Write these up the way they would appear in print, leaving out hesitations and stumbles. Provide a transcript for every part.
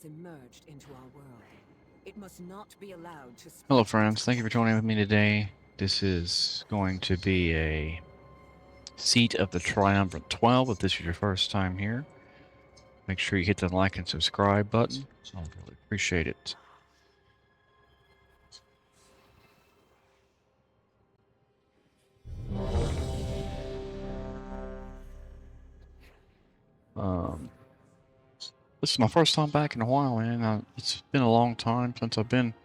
has emerged into our world. It must not be allowed to spread. Hello friends, thank you for joining with me today. This is going to be a Seat of the Triumvirate 12 if this is your first time here. Make sure you hit the like and subscribe button. I'll really appreciate it. This is my first time back in a while, man. It's been a long time since I've been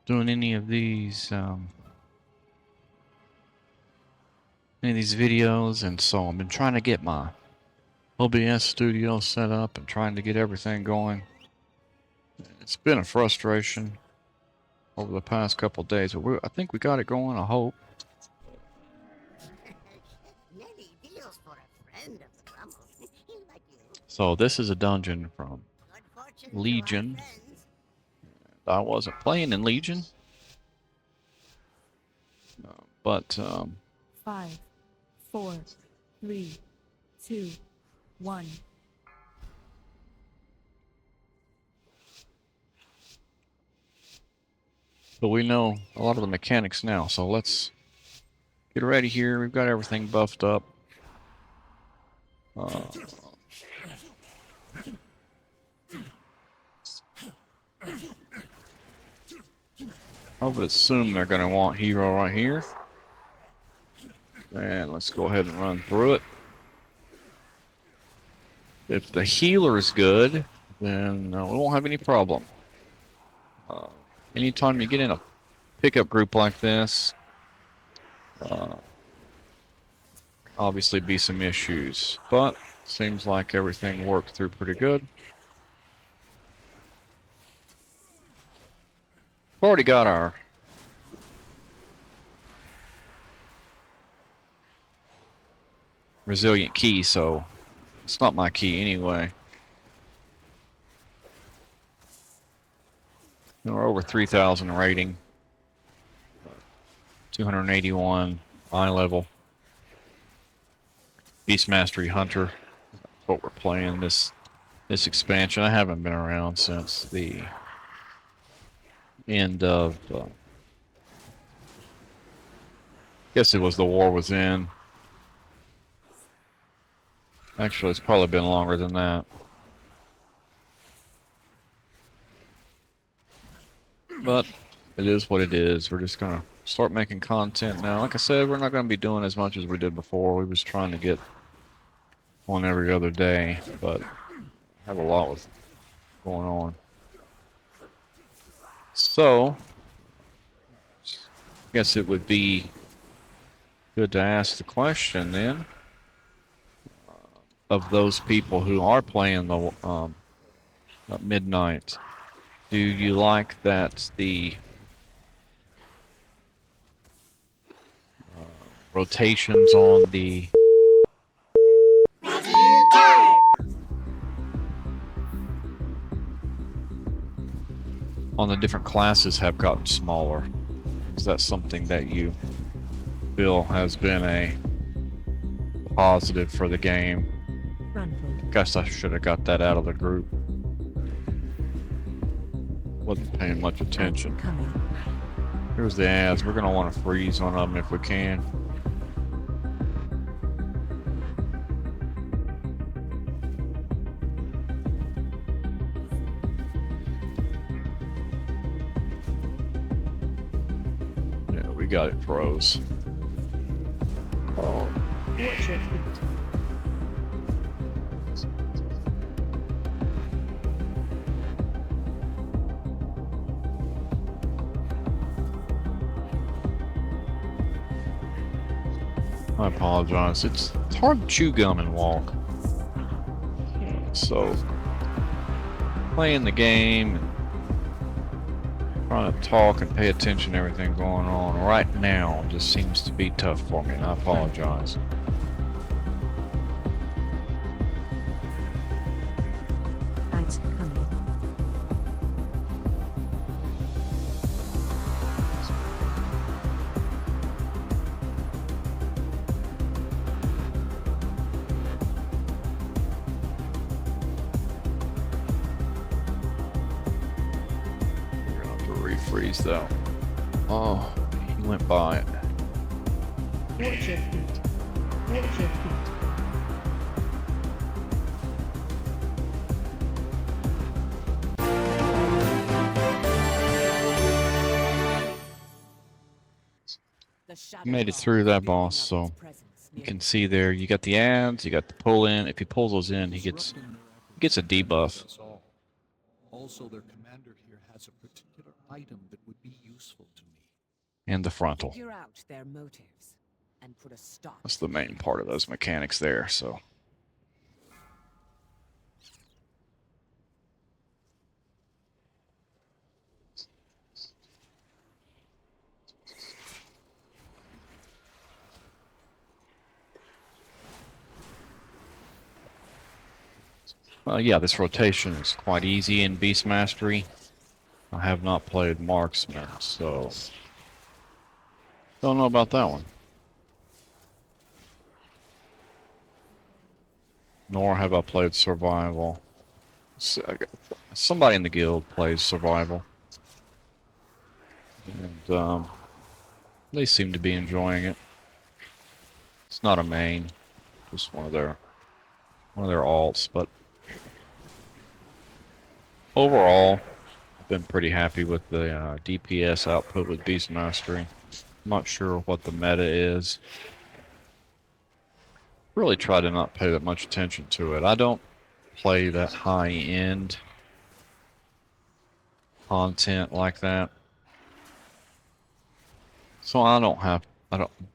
doing any of these videos, and so I've been trying to get my OBS studio set up and trying to get everything going. It's been a frustration over the past couple of days, but I think we got it going, I hope. So this is a dungeon from Legion. I wasn't playing in Legion, but 5, 4, 3, 2, 1. But we know a lot of the mechanics now, so let's get ready here. We've got everything buffed up. I would assume they're going to want hero right here. And let's go ahead and run through it. If the healer is good, then we won't have any problem. Anytime you get in a pickup group like this, obviously be some issues, but seems like everything worked through pretty good. We've already got our resilient key, so it's not my key anyway. We're over 3,000 rating, 281 eye level. Beast Mastery Hunter. That's what we're playing this expansion. I haven't been around since the end of. I guess it was the war was in. Actually, it's probably been longer than that. But it is what it is. We're just gonna start making content now. Like I said, we're not gonna be doing as much as we did before. We was trying to get one every other day, but have a lot with going on. So, I guess it would be good to ask the question then of those people who are playing the midnight. Do you like that the rotations on the different classes have gotten smaller? Is that something that you feel has been a positive for the game? Guess I should have got that out of the group. Wasn't paying much attention. Here's the ads. We're going to want to freeze one of them if we can. Yeah, we got it froze. Oh. Watch your feet. I apologize. It's hard to chew gum and walk. So, playing the game and trying to talk and pay attention to everything going on right now just seems to be tough for me, and I apologize. Thanks for coming. freeze though. Oh, he went by it. Watch your feet. Watch your feet. The shadow Made it god through is that building boss, up so its presence you near can the see there. You got the ads, you got the pull in. If he pulls those in, he gets a debuff. Also, their commander here has a particular item that would be useful to me. And the frontal. Figure out their motives and put a stop. That's the main part of those mechanics there. So. Yeah, this rotation is quite easy in Beast Mastery. I have not played Marksman, so don't know about that one. Nor have I played Survival. Somebody in the guild plays Survival, and they seem to be enjoying it. It's not a main, just one of their alts, but overall, I've been pretty happy with the DPS output with Beast Mastery. I'm not sure what the meta is. Really try to not pay that much attention to it. I don't play that high-end content like that. So I don't,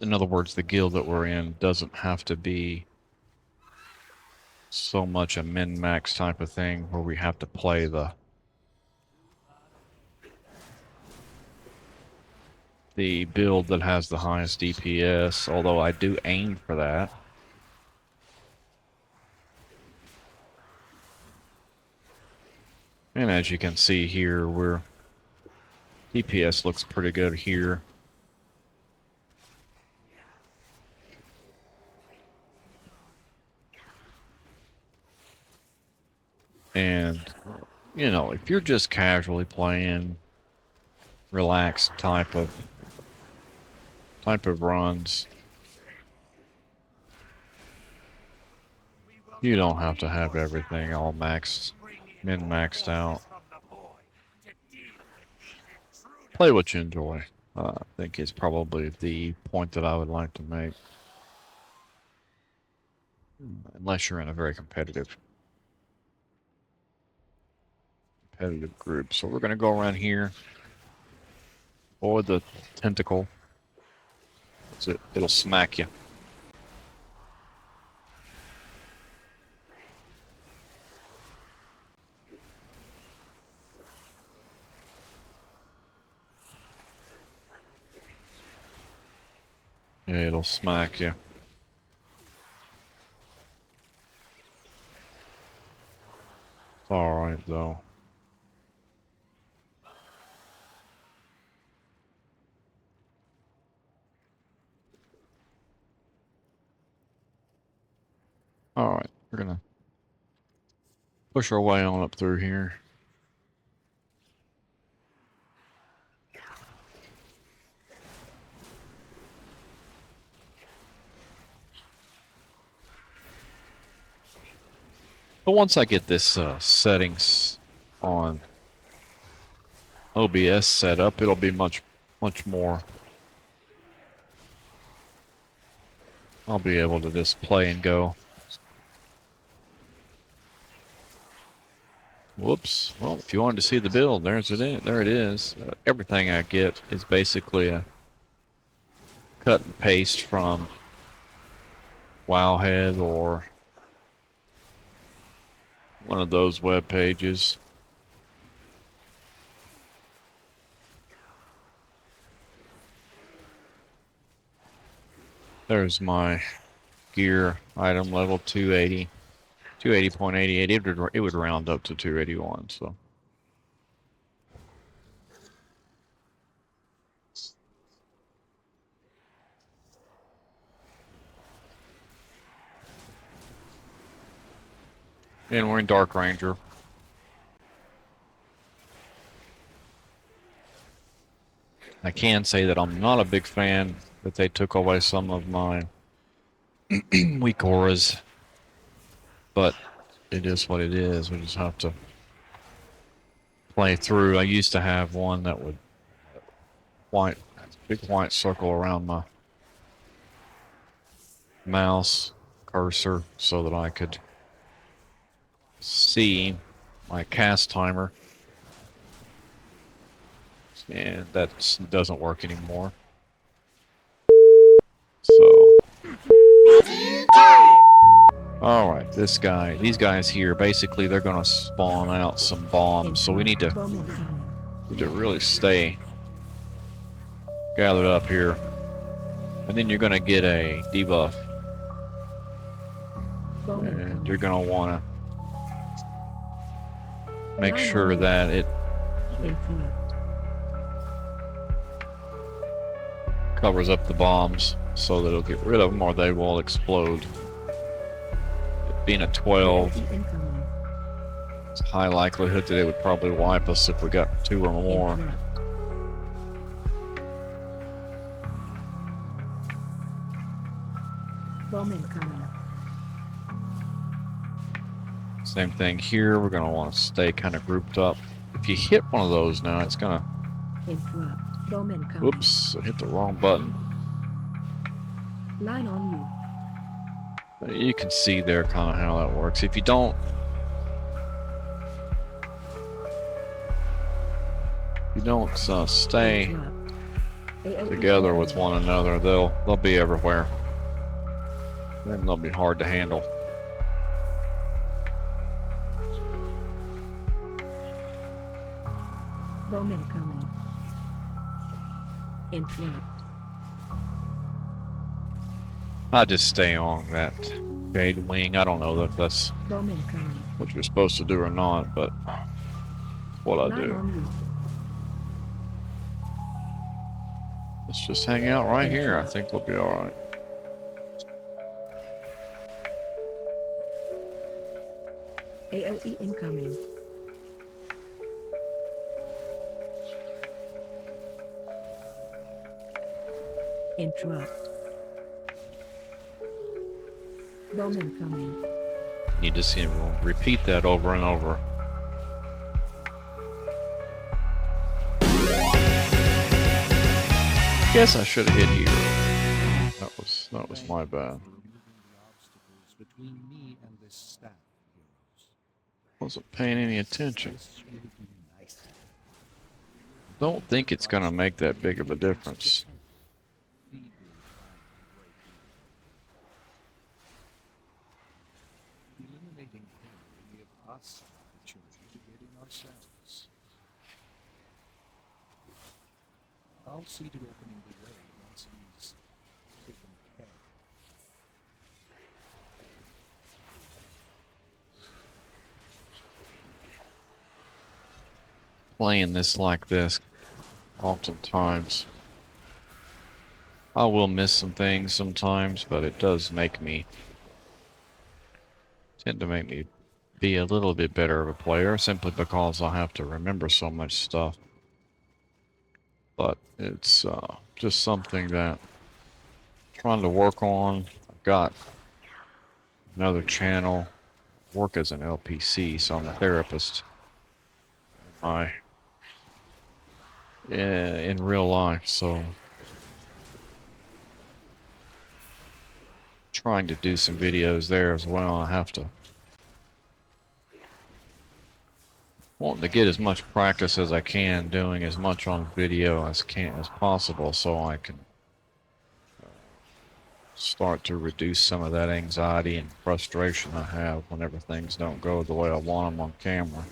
in other words, the guild that we're in doesn't have to be so much a min-max type of thing where we have to play the build that has the highest DPS, although I do aim for that. And as you can see here, DPS looks pretty good here. And, you know, if you're just casually playing, relaxed type of runs, you don't have to have everything all min-maxed out. Play what you enjoy, I think is probably the point that I would like to make. Unless you're in a very competitive group. So we're going to go around here. Avoid the tentacle. It'll smack you. Yeah, it'll smack you. It's alright though. Alright, we're gonna push our way on up through here. But once I get this settings on OBS set up, it'll be much more. I'll be able to just play and go. Whoops. Well, if you wanted to see the build, there it is. Everything I get is basically a cut and paste from Wowhead or one of those web pages. There's my gear item level 280. 280.88. It would round up to 281, so. And we're in Dark Ranger. I can say that I'm not a big fan that they took away some of my weak auras, but it is what it is. We just have to play through. I used to have one that would big white circle around my mouse cursor so that I could see my cast timer, and that doesn't work anymore. So, all right, these guys here, basically they're gonna spawn out some bombs, so we need to really stay gathered up here, and then you're gonna get a debuff, and you're gonna want to make sure that it covers up the bombs so that it'll get rid of them or they will explode. Being a 12, it's a high likelihood that it would probably wipe us if we got 2 or more. Same thing here, we're going to want to stay kind of grouped up. If you hit one of those now, it's going to... Oops, I hit the wrong button. Line on you. You can see there kind of how that works. If you don't... stay together with one another, they'll be everywhere. Then they'll be hard to handle. Bowman coming. Interrupt. I just stay on that shade wing. I don't know if that's Bowman coming. what you're supposed to do or not, but what I Line do. on you. Let's just hang out right here. I think we'll be alright. AOE incoming. Interrupt. Bowman coming. You just see him repeat that over and over. Guess I should have hit here. That was my bad. Between me and this staff, heroes. Wasn't paying any attention. Don't think it's gonna make that big of a difference. Eliminating him will give us an opportunity to get in ourselves. I'll see to opening the way once he's taken care. Playing this like this, oftentimes, I will miss some things sometimes, but it does tend to make me be a little bit better of a player, simply because I have to remember so much stuff. But it's just something that I'm trying to work on. I've got another channel, work as an LPC, so I'm a therapist. In real life, so trying to do some videos there as well. I have to wanting to get as much practice as I can doing as much on video as possible, so I can start to reduce some of that anxiety and frustration I have whenever things don't go the way I want them on camera.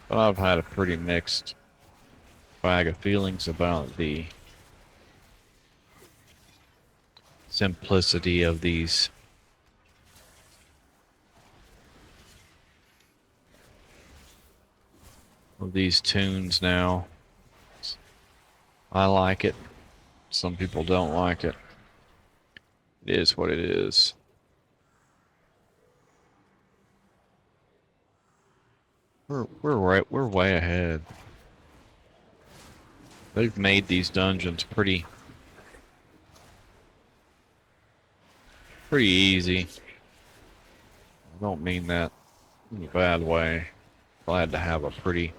But I've had a pretty mixed bag of feelings about the simplicity of these tunes now. I like it. Some people don't like it. It is what it is. We're way ahead. They've made these dungeons pretty easy. I don't mean that in a bad way. Glad to have a pretty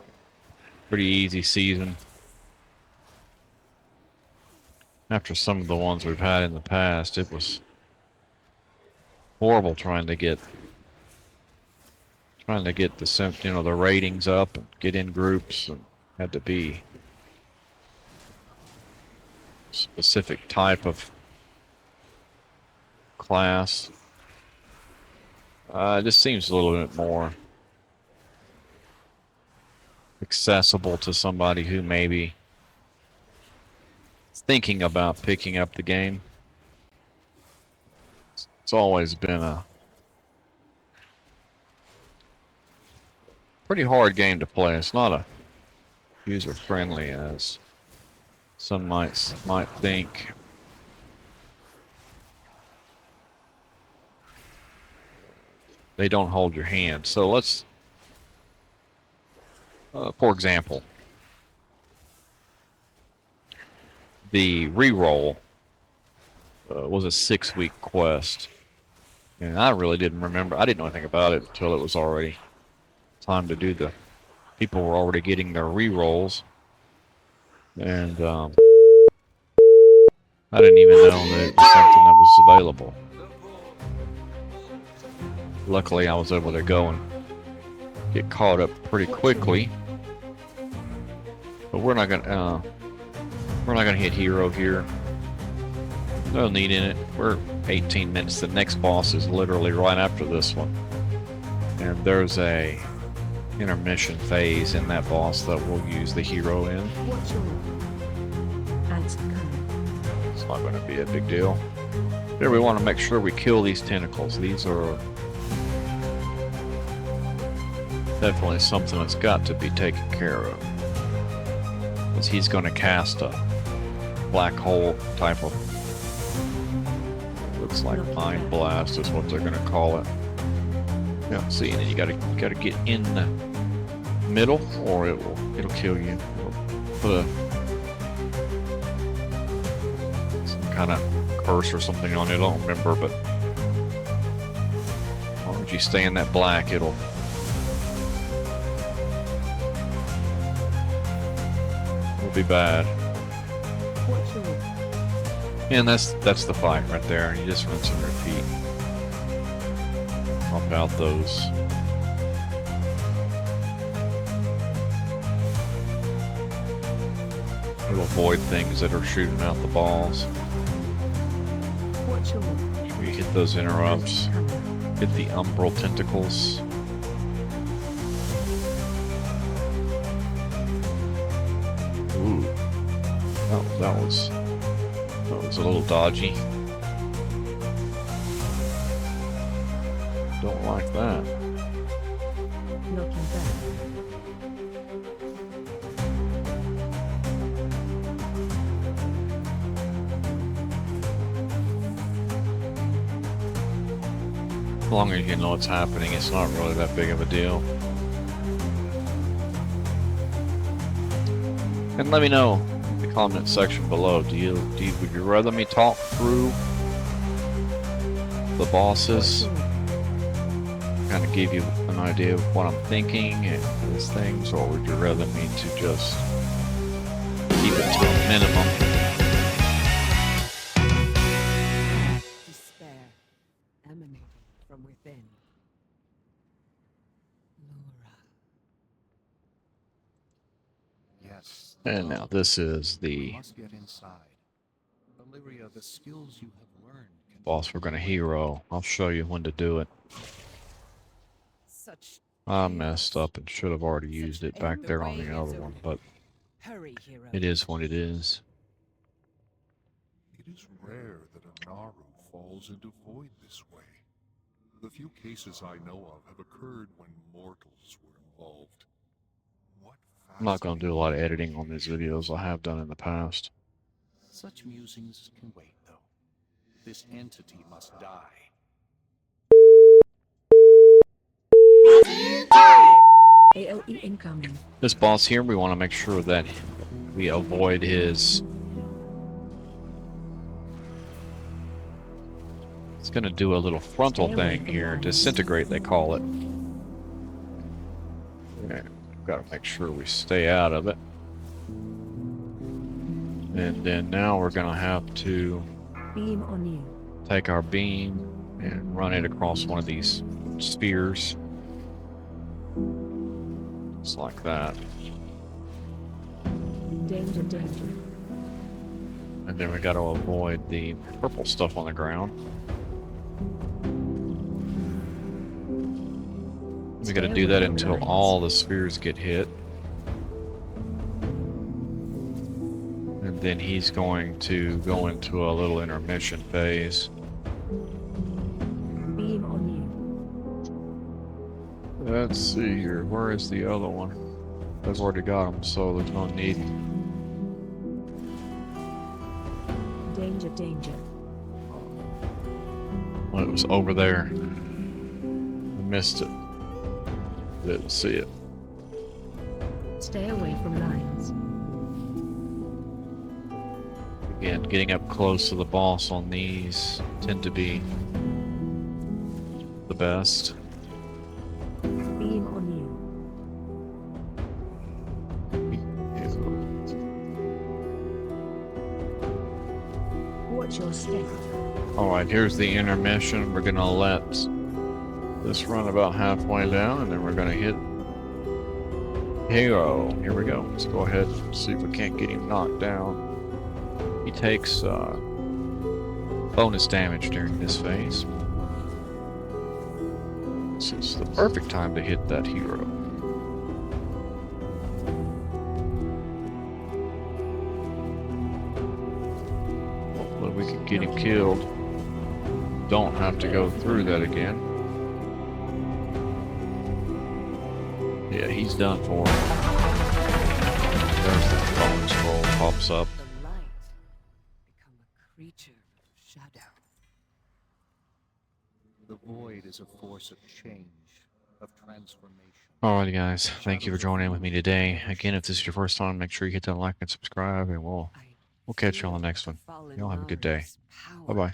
easy season. After some of the ones we've had in the past, it was horrible trying to get the ratings up and get in groups, and had to be a specific type of class. It just seems a little bit more accessible to somebody who maybe is thinking about picking up the game. It's always been a pretty hard game to play. It's not a user-friendly as some might think. They don't hold your hand. So let's, for example, the reroll was a 6-week quest, and I really didn't remember. I didn't know anything about it until it was already time to do the. People were already getting their rerolls, and I didn't even know that it was something that was available. Luckily, I was able to go and get caught up pretty quickly. But we're not gonna hit hero here. No need in it. We're 18 minutes. The next boss is literally right after this one, and there's a intermission phase in that boss that we'll use the hero in. Watch your ads coming. It's not going to be a big deal. Here we want to make sure we kill these tentacles. These are definitely something that's got to be taken care of, because he's going to cast a black hole type of, looks like mind blast is what they're going to call it. Yeah, see, and then you gotta get in the middle, or it'll kill you. It'll put some kind of curse or something on it. I don't remember, but as long as you stay in that black, it'll be bad. Watch your And that's the fight right there. You just rinse and repeat. Pump out those little void things that are shooting out the balls. watch your We hit those interrupts. ads coming. Hit the umbral tentacles. Ooh. That was a little dodgy. Don't like that. Knocking back. As long as you know what's happening, it's not really that big of a deal. And let me know in the comment section below. Would you rather me talk through the bosses, kind of give you an idea of what I'm thinking and these things, or would you rather me to just keep it to a minimum? Despair emanating from within. Laura. Yes. And now this is You the must get inside. Valyria, the skills you have learned can boss we're going to hero. I'll show you when to do it. Such I messed up and should have already used it back there on the other one, but hurry, hero. it is what it is. It is rare that a Naru falls into void this way. The few cases I know of have occurred when mortals were involved. What I'm not going to do a lot of editing on these videos. I have done in the past. Such musings can wait, though. This entity must die. AOE incoming. This boss here, we want to make sure that we avoid his... It's going to do a little frontal thing here. Disintegrate, they call it. Yeah, got to make sure we stay out of it. And then now we're going to have to Beam on you. take our beam and run it across one of these spheres. Just like that. Danger, danger. And then we got to avoid the purple stuff on the ground. We got to do that until all the spheres get hit. And then he's going to go into a little intermission phase. Beam on you. Let's see here. Where is the other one? I've already got him, so there's no need. Danger, danger. Well, it was over there. I missed it. Didn't see it. Stay away from lines. Again, getting up close to the boss on these tend to be the best. Beam on you. Watch your step. Alright, here's the intermission. We're gonna let this run about halfway down, and then we're gonna hit Hero. Here we go. Let's go ahead and see if we can't get him knocked down. He takes bonus damage during this phase. This is the perfect time to hit that hero. Hopefully we can get him killed. Don't have to go through that again. Yeah, he's done for. There's the bone scroll pops up. The light become a creature of shadow. The void is a force of change, of transformation. Alrighty guys, thank you for joining with me today. Again, if this is your first time, make sure you hit that like and subscribe, and we'll catch you on the next one. Y'all have a good day. Bye-bye.